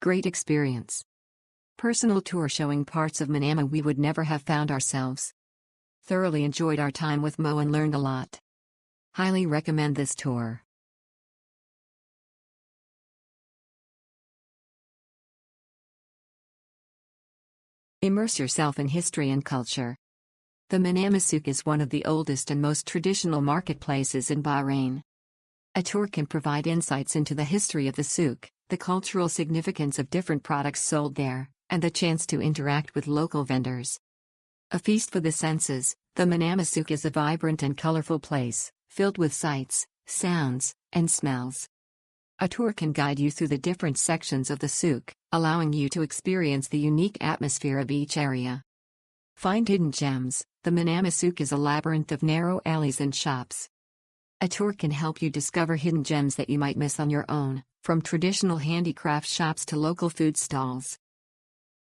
Great experience. Personal tour showing parts of Manama we would never have found ourselves. Thoroughly enjoyed our time with Mo and learned a lot. Highly recommend this tour. Immerse yourself in history and culture. The Manama Souq is one of the oldest and most traditional marketplaces in Bahrain. A tour can provide insights into the history of the souk, the cultural significance of different products sold there, and the chance to interact with local vendors. A feast for the senses, the Manama Souq is a vibrant and colorful place, filled with sights, sounds, and smells. A tour can guide you through the different sections of the souk, allowing you to experience the unique atmosphere of each area. Find hidden gems. The Manama Souq is a labyrinth of narrow alleys and shops. A tour can help you discover hidden gems that you might miss on your own, from traditional handicraft shops to local food stalls.